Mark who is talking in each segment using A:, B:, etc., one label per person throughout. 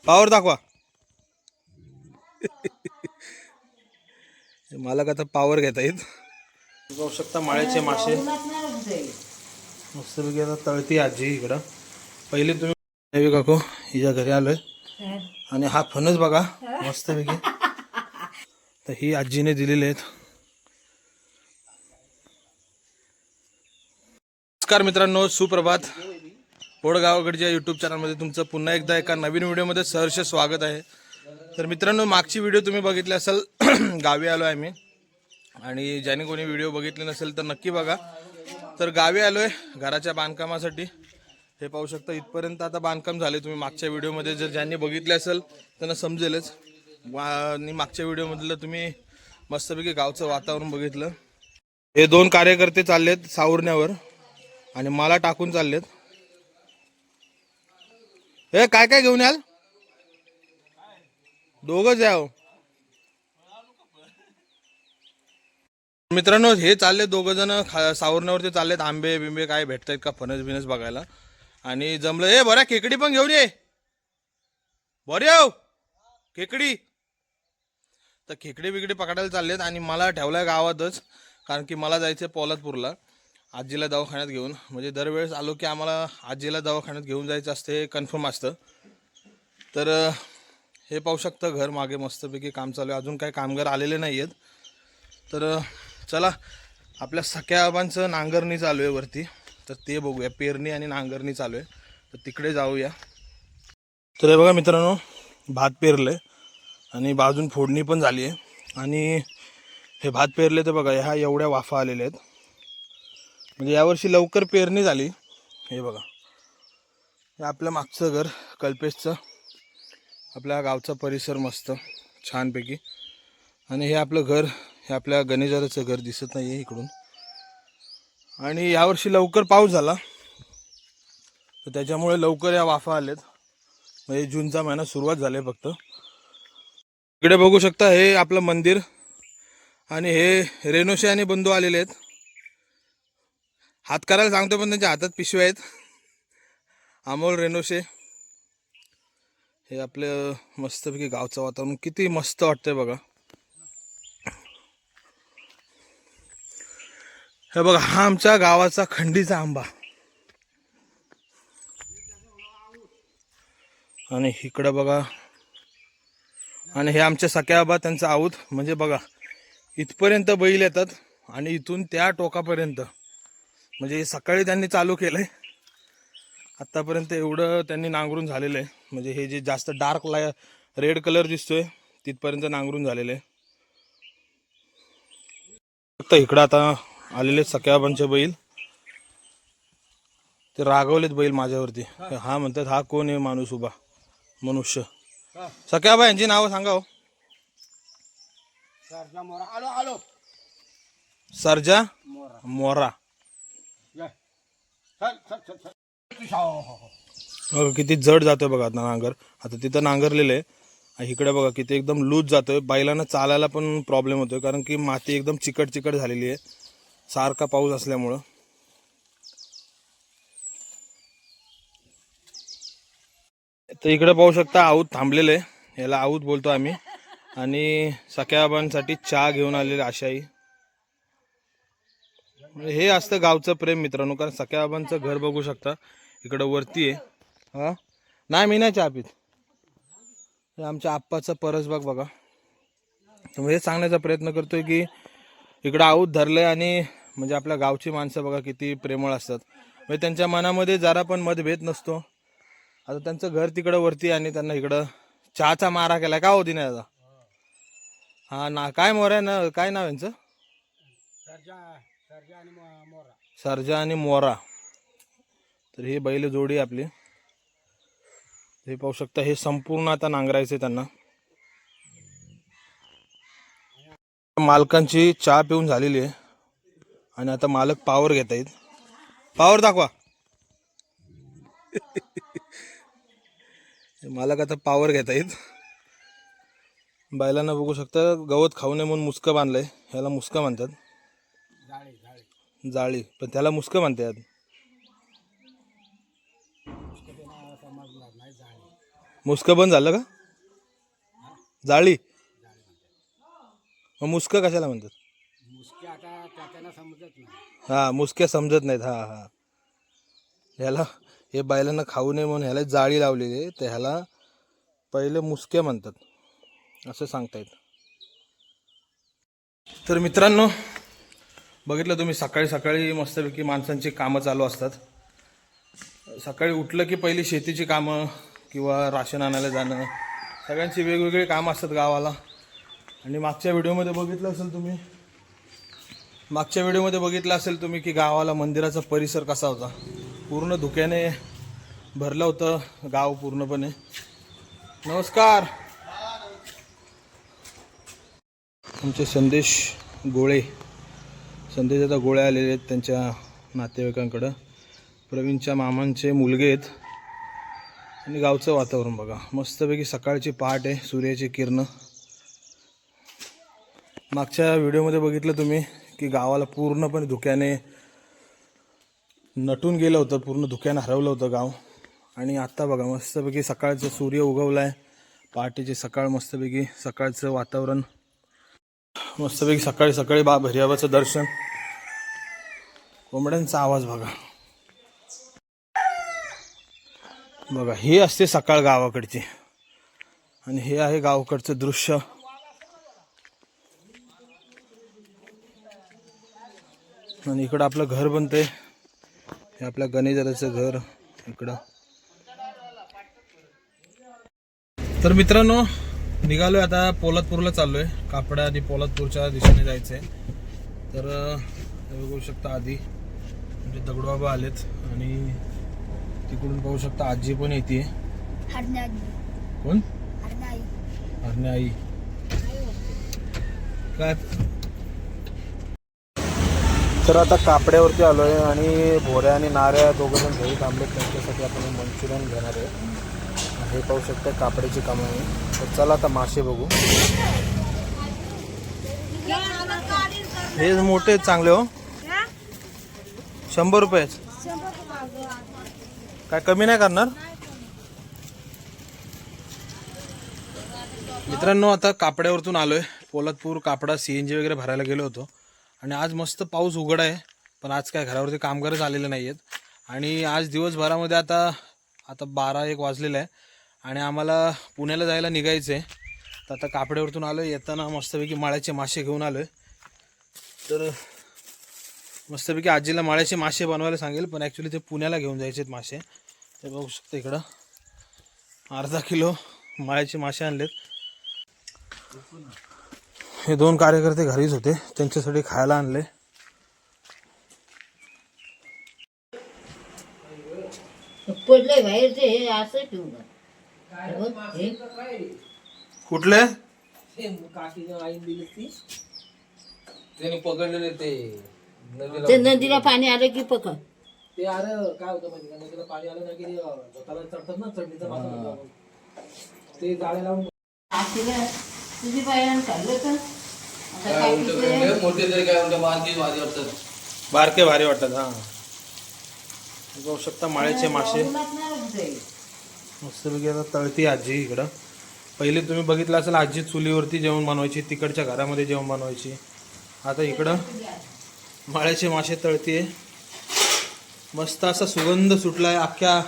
A: Power दाखवा. मला का तर पावर घेता येत. बघू शकता माळ्याचे मासे मस्तपैकी आता तळती आजी इकडं. पहिले तुम्ही काकू हिच्या घरी आलोय आणि हा फणस बघा मस्तपैकी तर ही आजीने दिलेले आहेत. नमस्कार मित्रांनो, सुप्रभात. पोडगावकडच्या यूट्यूब चॅनलमध्ये तुमचं पुन्हा एकदा एका नवीन व्हिडिओमध्ये सहर्ष स्वागत आहे. तर मित्रांनो, मागची व्हिडिओ तुम्ही बघितली असेल गावी आलो आहे मी, आणि ज्याने कोणी व्हिडिओ बघितले नसेल तर नक्की बघा. तर गावी आलो आहे घराच्या बांधकामासाठी. हे पाहू शकता इथपर्यंत आता बांधकाम झाले. तुम्ही मागच्या व्हिडिओमध्ये जर ज्यांनी बघितले असेल त्यांना समजेलच. आणि मागच्या व्हिडिओमधलं तुम्ही मस्तपैकी गावचं वातावरण बघितलं. हे दोन कार्यकर्ते चाललेत सावरण्यावर आणि मला टाकून चाललेत. हे काय काय घेऊन याल? दोघंच याव मित्रांनो. हे चालले दोघं जण सावरण्यावरती चाललेत. आंबे बिंबे काय भेटतायत का, फणस बिनस बघायला. आणि जमलं हे बऱ्या खेकडी पण घेऊन ये. बरे हो खेकडी. तर खेकडे बिकडे पकडायला चाललेत आणि मला ठेवलाय गावातच, कारण की मला जायचं पोलादपूरला आजीला दवाखान्यात घेऊन. म्हणजे दरवेळेस आलो की आम्हाला आजीला दवाखान्यात घेऊन जायचं असते, कन्फर्म असतं. तर हे पाहू शकता घर मागे मस्तपैकी काम चालू आहे. अजून काही कामगार आलेले नाही आहेत. तर चला आपल्या सख्या आबांचं नांगरणी चालू आहे वरती, तर ते बघूया. पेरणी आणि नांगरणी चालू आहे, तर तिकडे जाऊया. तर हे बघा मित्रांनो, भात पेरले आणि बाजून फोडणी पण झाली आहे. आणि हे भात पेरले तर बघा ह्या एवढ्या वाफा आलेल्या आहेत. म्हणजे यावर्षी लवकर पेरणी झाली. हे बघा, हे आपलं मागचं घर कल्पेशचं, आपल्या गावचा परिसर मस्त छानपैकी. आणि हे आपलं घर, हे आपल्या गणेशदाचं घर दिसत नाही आहे इकडून. आणि यावर्षी लवकर पाऊस झाला तर त्याच्यामुळे लवकर या वाफा आलेत. म्हणजे जूनचा महिना सुरुवात झाली फक्त. इकडे बघू शकता हे आपलं मंदिर, आणि हे रेणुशे आणि बंधू आलेले आहेत. हात करायला सांगतो पण त्यांच्या हातात पिशव्या आहेत. अमोल रेणुशे. हे आपलं मस्तपैकी गावचं वातावरण किती मस्त वाटतंय बघा. हे बघा हा आमच्या गावाचा खंडीचा आंबा. आणि इकडं बघा, आणि हे आमच्या सख्या आबा त्यांचा आऊत. म्हणजे बघा इथपर्यंत बैल येतात आणि इथून त्या टोकापर्यंत. म्हणजे सकाळी त्यांनी चालू केलंय, आत्तापर्यंत एवढं त्यांनी नांगरून झालेलं आहे. म्हणजे हे जे जास्त डार्क रेड कलर दिसतोय तिथपर्यंत नांगरून झालेलं आहे. फक्त इकडं आता आलेले सख्या आबांचे बैल, ते रागवलेत बैल माझ्यावरती. हा म्हणतात हा कोण आहे माणूस उभा, मनुष्य. सख्या आबा यांची नावं सांगा हो. सर्जा मोरा. बघा किती जड जातोय बघा आता नांगर. आता तिथं नांगरलेलं आहे, इकडे बघा किती एकदम लूज जातोय. बैलांना चालायला पण प्रॉब्लेम होतोय, कारण की माती एकदम चिकट चिकट झालेली आहे सारखा पाऊस असल्यामुळं. तर इकडे पाहू शकता आऊत थांबलेले आहे, याला आऊत बोलतो आम्ही. आणि सख्याबांसाठी चहा घेऊन आलेले आशाई. हे असतं गावचं प्रेम मित्रांनो. कारण सख्याबांचं घर बघू शकता इकडं वरती आहे. हा नाही, मी नाही चहा पित. आमच्या आप्पाचा परसबाग बघा. हे सांगण्याचा प्रयत्न करतोय की इकडं आऊत धरलंय, आणि म्हणजे आपल्या गावची माणसं बघा किती प्रेमळ असतात. म्हणजे त्यांच्या मनामध्ये जरा पण मतभेद नसतो. आता त्यांचं घर तिकडं वरती आणि त्यांना इकडं चहाचा मारा केलाय का होती नाही आता. हा ना, काय मोरा ना, काय नाव यांचं? सर्जा आणि मोरा. तर ही बैल जोडी आपली. हे पाहू शकता, हे संपूर्ण आता नांगरायचे त्यांना. मालकांची चहा पिऊन झालेली आहे आणि आता मालक पावर घेत आहेत. पावर दाखवा. मालक आता पावर घेत आहेत. बैलांना बघू शकता गवत खाऊ नये म्हणून मुसकं बांधलंय. ह्याला मुसकं म्हणतात, जाळी, पण त्याला मुसकं म्हणतात. मुसकं बंद झालं का? जाळी मग मुसकं कशाला म्हणतात?
B: मुसके आता त्याला समजत नाही.
A: हा मुसक्या समजत नाहीत. हा हा ह्याला हे बैलांना खाऊ नये म्हणून ह्याला जाळी लावलेली आहे, तर ह्याला पहिले मुसके म्हणतात असं सांगता येत. तर मित्रांनो बघितलं तुम्ही, सकाळी सकाळी मस्तपैकी माणसांची कामं चालू असतात. सकाळी उठलं की पहिली शेतीची कामं किंवा राशन आणायला जाणं, सगळ्यांची वेगवेगळी कामं असतात गावाला. आणि मागच्या व्हिडिओमध्ये बघितलं असेल तुम्ही की गावाला मंदिराचा परिसर कसा होता. पूर्ण धुक्याने भरलं होतं गाव पूर्णपणे. नमस्कार. आमचे संदेश आता गोळे आलेले आहेत त्यांच्या नातेवाईकांकडं. प्रवीणच्या मामांचे मुलगे आहेत. आणि गावचं वातावरण बघा, मस्तपैकी सकाळची पहाट आहे, सूर्याची किरणं. मागच्या व्हिडिओमध्ये बघितलं तुम्ही की गावाला पूर्णपणे धुक्याने नटून गेलं होतं, पूर्ण धुक्यानं हरवलं होतं गाव. आणि आत्ता बघा मस्तपैकी सकाळचं सूर्य उगवला आहे, पहाटेची सकाळ, मस्तपैकी सकाळचं वातावरण, मस्तपैकी सकाळी सकाळी भैरवाचं दर्शन, कोंबड्यांचा आवाज बघा. बघा ही असते सकाळ गावाकडची आणि हे आहे गावाकडचं दृश्य. आणि इकडं आपलं घर बनतंय, हे आपल्या गणेशदादाचं घर इकडं. तर मित्रांनो निघालोय आता, पोलादपूरला चाललोय. कापडा आणि पोलादपूरच्या दिशेने जायचंय. तर बघू शकता आधी म्हणजे दगडूबाबा आलेत आणि तिकडून पाहू शकता आजी पण येते. कोण? हरणे आई. काय तर आता कापड्यावरती आलोय आणि भोऱ्या आणि नाऱ्या दोघं जण घरी थांबलेत, त्यांच्यासाठी आपण मंचुरियन घेणार आहे. हे पाहू शकता कापड्याची कामं आहे. तर चला आता मासे बघू. हे मोठे चांगले हो, 100 रुपये. काय कमी नाही करणार? मित्रांनो आता कापड्यावरतून आलोय. पोलादपूर कापडा CNG वगैरे भरायला गेलो होतो आणि आज मस्त पाऊस उघड आहे, पण आज काय घरावरती कामगारच आलेले नाही आहेत. आणि आज दिवसभरामध्ये आता 12-1 वाजलेलं आहे आणि आम्हाला पुण्याला जायला निघायचं आहे. तर आता कापड्यावरतून आलो, येताना मस्तपैकी माळ्याचे मासे घेऊन आलो आहे. तर मस्तपैकी आजीला माळ्याचे मासे बनवायला सांगेल, पण ॲक्च्युली ते पुण्याला घेऊन जायचे आहेत मासे. तर बघू शकता इकडं अर्धा किलो माळ्याचे मासे आणलेत. हे 2 कार्यकर्ते घरीच होते, त्यांच्यासाठी खायला आणले.
C: पडले बाहेरचे हे असं ठेवलं.
A: कुठले?
B: त्यांनी पकडलेले
C: ते नदीला पाणी आलं की पकड.
B: ते अरे काय होतं माहिती का, नदीला पाणी आलं ना की स्वतःला चढतात ना, चढणीचा मासा ते जाळे लावून
C: तुझी बाई काढलं तर
B: मोठे तरी काय म्हणतात, माझी वाटतात,
A: बारके भारी वाटतात. हा बघू शकता माळ्याचे मासे मस्तपैकी आता तळती आजी इकडं. पहिले तुम्ही बघितलं असेल आजी चुलीवरती जेवण बनवायची, तिकडच्या घरामध्ये जेवण बनवायची. आता इकडं माळ्याचे मासे तळतीये. मस्त असा सुगंध सुटलाय, अख्ख्या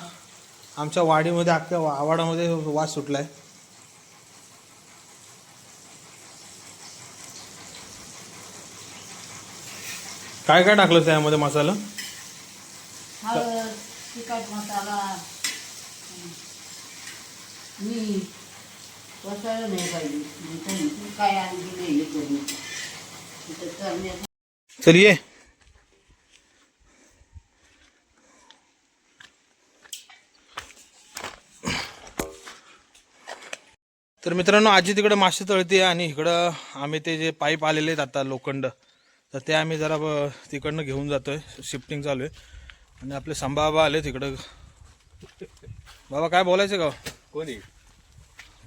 A: आमच्या वाडीमध्ये, अख्ख्या आवाडामध्ये वास सुटलाय. काय काय टाकलं त्यामध्ये मसाला?
C: हळद, तिखट मसाला, मीठ कसायला नाही पाहिजे. काय आणखी नाही करून
A: चलिए तर मित्रांनो आजी तिकडे मासे तळते आणि इकडं आम्ही ते जे पाईप आलेले आहेत आता लोखंड, तर ते आम्ही जरा तिकडनं घेऊन जातोय. शिफ्टिंग चालू आहे. आणि आपले संभाबाबा आले तिकडं. बाबा काय बोलायचं गाव?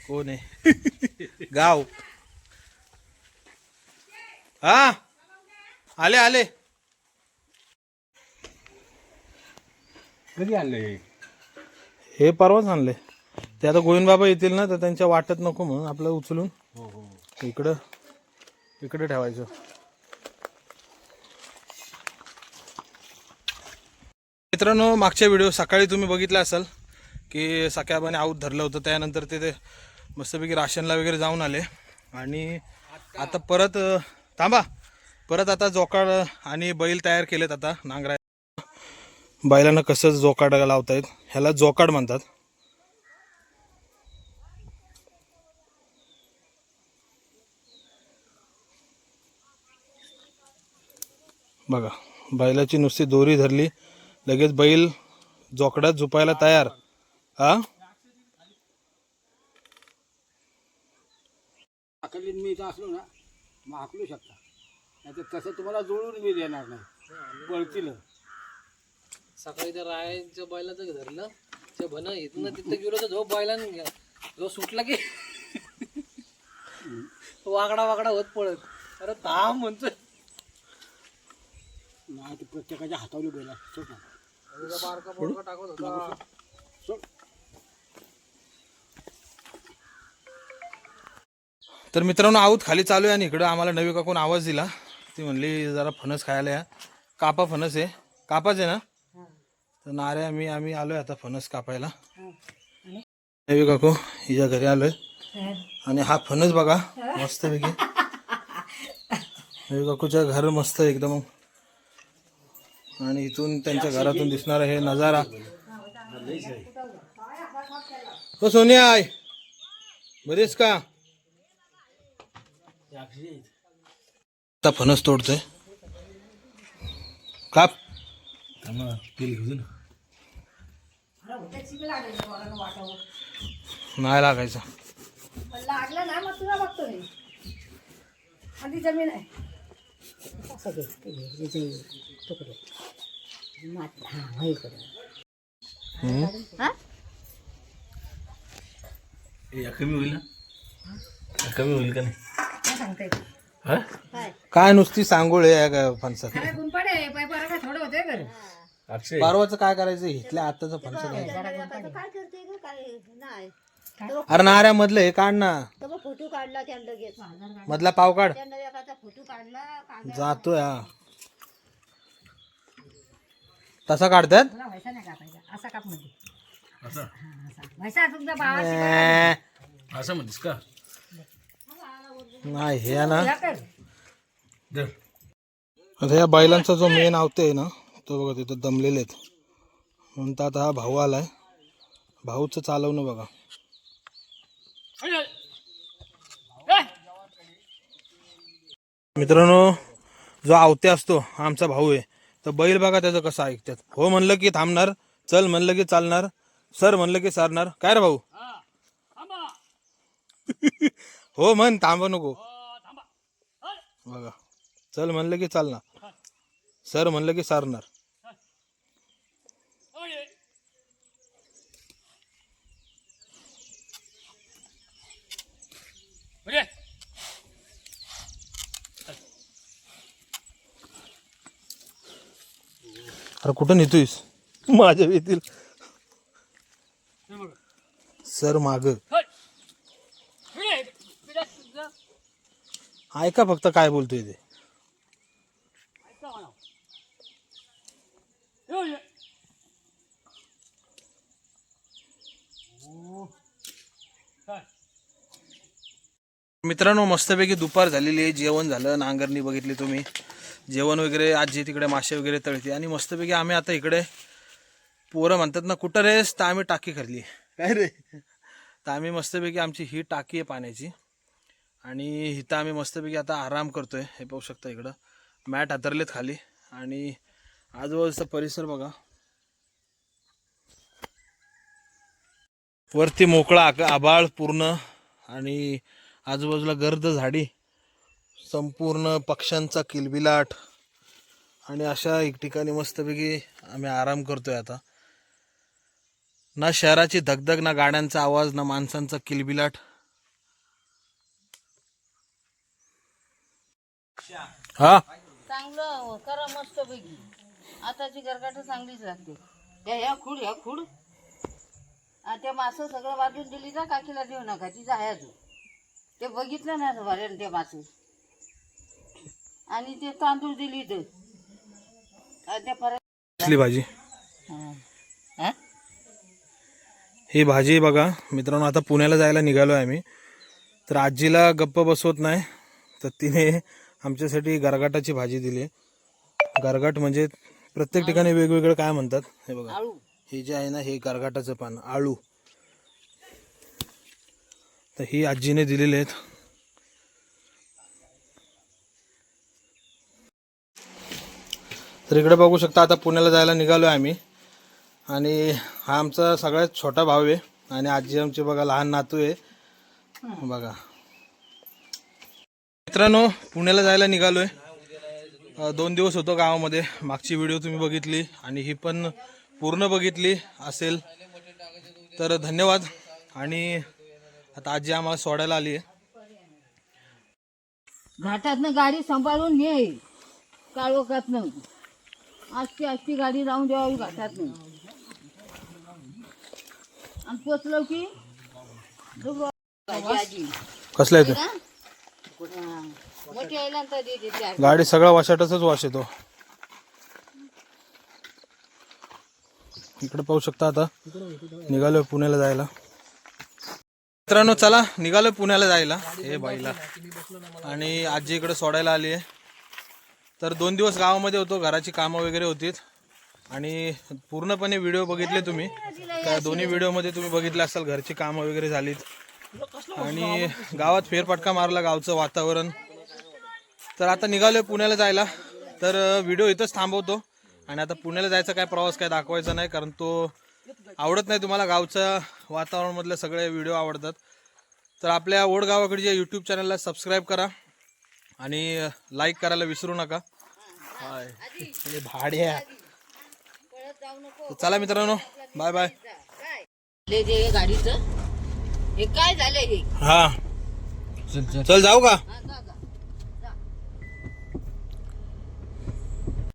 A: कोण आहे गाव? हा आले आले.
B: कधी आणले
A: हे परवाच आणले. ते आता गोविंद बाबा येतील ना तर त्यांच्या वाटत नको म्हणून आपलं उचलून इकडं इकडे ठेवायचं. मित्रांनो, मागच्या व्हिडिओ सकाळी तुम्ही बघितला असाल की सख्याबाने आऊत धरलं होतं. त्यानंतर ते मस्तपैकी राशनला वगैरे जाऊन आले आणि आता परत थांबा परत आता जोकाड आणि बैल तयार केलेत. आता नांगरा बैलांना कसं जोकाड लावतायत, ह्याला जोकाड म्हणतात. बघा, बैलाची नुसती दोरी धरली लगेच बैल जोकडात झुपायला तयार. हा
D: आकलीत मी इथं असलो ना मग हाकलू शकता, नाही तर तसं तुम्हाला जोडून मी देणार नाही, पळतील.
B: सकाळी त्या रायाच्या बैलाचं धरलं ते भन इथनं तिथं गेलो तर झोप बैलानं जो सुटला की वाकडा वाकडा होत पळत. अरे थांब म्हणतोय.
D: नाही ते प्रत्येकाच्या हातावली बैला सोड ना.
B: बारका पोरका टाकत होता.
D: सोड.
A: तर मित्रांनो, आऊत खाली चालू आहे आणि इकडं आम्हाला नवी काकून आवाज दिला. ती म्हणली जरा फणस खायला या. कापा फणस आहे, कापाच आहे ना. तर नाऱ्या आम्ही आलोय आता फणस कापायला. नवी काकू हिच्या घरी आलोय आणि हा फणस बघा मस्त पैकी. नवी काकूच्या घर मस्त एकदम आणि इथून त्यांच्या घरातून दिसणारा हे नजारा. हो सोनिया आहे बरेच का. आता फणस तोडतोय. काप नाही लागायचं.
C: लागलं ना मग तुला बघतो मी आधी जमीन आहे.
A: कमी होईल ना, कमी होईल का नाही.
C: सांगते
A: काय नुसती सांगोळ आहे फणसात.
C: गुणपाडे पाय पारा काय थोडं होते घर
A: बारवाचं काय करायचं, इथल्या आताचं फणस काय.
C: काय करते ग काय नाही.
A: अरे नाऱ्या मधलं हे काढ ना,
C: तर फोटो काढला त्यांना लगेच
A: मधला पाव काढ.
C: त्यांना एखादा फोटो काढला
A: जातोय हा तसा काढतात.
C: तुला व्हायचा नाही कापायचा असा काप मध्ये व्हायचा तुमचा भावा
D: असं म्हणतेस का.
A: नाही हे ना आता या बैलांचा जो मेन आवते आहे ना तो बघा तिथं दमलेले आहेत. म्हणतात हा भाऊ आलाय, भाऊचं चालवणं बघा. मित्रांनो, जो आवते असतो हा आमचा भाऊ आहे. तर बैल बघा त्याचं कसं ऐकतात. हो म्हणलं की थांबणार, चल म्हणलं की चालणार, सर म्हणलं की सरणार. काय रे भाऊ. हो म्हण, थांब नको. बघा, चल म्हणलं की चालणार, सर म्हणलं की सारणार. अरे कुठं नेतोयस माझ्या येतील. सर माग ऐका फक्त काय बोलतोय ते. मित्रांनो, मस्तपैकी दुपार झालेली आहे, जेवण झालं, नांगरणी बघितली तुम्ही, जेवण वगैरे. आजी तिकडे मासे वगैरे तळते आणि मस्तपैकी आम्ही आता इकडे पोरं म्हणतात ना कुठं रेस, तर आम्ही टाकी खाल्ली. काय रे, तर आम्ही मस्तपैकी आमची ही टाकी आहे पाण्याची आणि इथं आम्ही मस्तपैकी आता आराम करतोय. हे पाहू शकता इकडं मॅट हातरलेत खाली आणि आजूबाजूचा परिसर बघा. वरती मोकळा आभाळ पूर्ण आणि आजूबाजूला गर्द झाडी, संपूर्ण पक्ष्यांचा किलबिलाट आणि अशा एक ठिकाणी मस्तपैकी आम्ही आराम करतोय आता. ना शहराची धगधग, ना गाड्यांचा आवाज, ना माणसांचा किलबिलाट. हा
C: चांगलं करा मस्त पैकी. आताची गरगाट चांगलीच लागते. या खुड ते मासं सगळं वाजून दिली ना काकीला देऊ नका तिचं आहे अजून ते बघितलं ना बरं ते मासं आणि ते तांदूळ दिली तर ते परत
A: कसली भाजी
C: हा?
A: ही भाजी बघा मित्रांनो. आता पुण्याला जायला निघालो आहे आम्ही. तर आजीला गप्प बसवत नाही तर तिने आमच्यासाठी गरगाटाची भाजी दिली. गरगाट म्हणजे प्रत्येक ठिकाणी वेगवेगळं काय म्हणतात. हे बघा
C: आळू
A: हे जे आहे ना हे गरगाटाचं पान आळू. तर ही आजीने दिलेले आहेत. तर इकडे बघू शकता आता पुण्याला जायला निघालो आहे आम्ही. आणि हा आमचा सगळ्यात छोटा भाऊ आहे आणि आजी आमची बघा लहान नातू आहे बघा. मित्रांनो पुण्याला जायला निघालोय. 2 दिवस होतो गावामध्ये. मागची व्हिडिओ तुम्ही बघितली आणि ही पण पूर्ण बघितली असेल तर धन्यवाद. आणि आता आजी आम्हाला सोडायला आली आहे.
C: घाटातनं गाडी सांभाळून ने काळोखातनं आजची आजची गाडी जाऊन द्यावी घाटातनं आणि पोचलो की भाजी आजी
A: कसलं आहे ते
C: मोठी आईला तर दे देते
A: गाडी सगळा वाशाटाचाच वास येतो. इकडे पाहू शकता आता निघालोय पुण्याला जायला. मित्रांनो चला निघालोय पुण्याला जायला हे बाईला. आणि आजी इकडे सोडायला आली आहे. तर 2 दिवस गावामध्ये होतो. घराची कामं वगैरे होतीत आणि पूर्णपणे व्हिडिओ बघितले तुम्ही. त्या दोन्ही व्हिडिओमध्ये तुम्ही बघितले असाल घरची कामं वगैरे झालीत आणि गावात फेरफटका मारला गावचं वातावरण. तर आता निघालोय पुण्याला जायला. तर व्हिडिओ इथंच थांबवतो आणि आता पुण्याला जायचा काय प्रवास काय दाखवायचा नाही कारण तो आवडत नाही तुम्हाला. गावचं वातावरणामधले सगळे व्हिडिओ आवडतात. तर आपल्या ओढ गावाकडच्या यूट्यूब चॅनलला सबस्क्राईब करा आणि लाईक करायला विसरू नका. हे भाड्या. चला मित्रांनो बाय बाय.
C: गाडीचं हे काय झालंय हे
A: हा चल जाऊ का.
C: हा,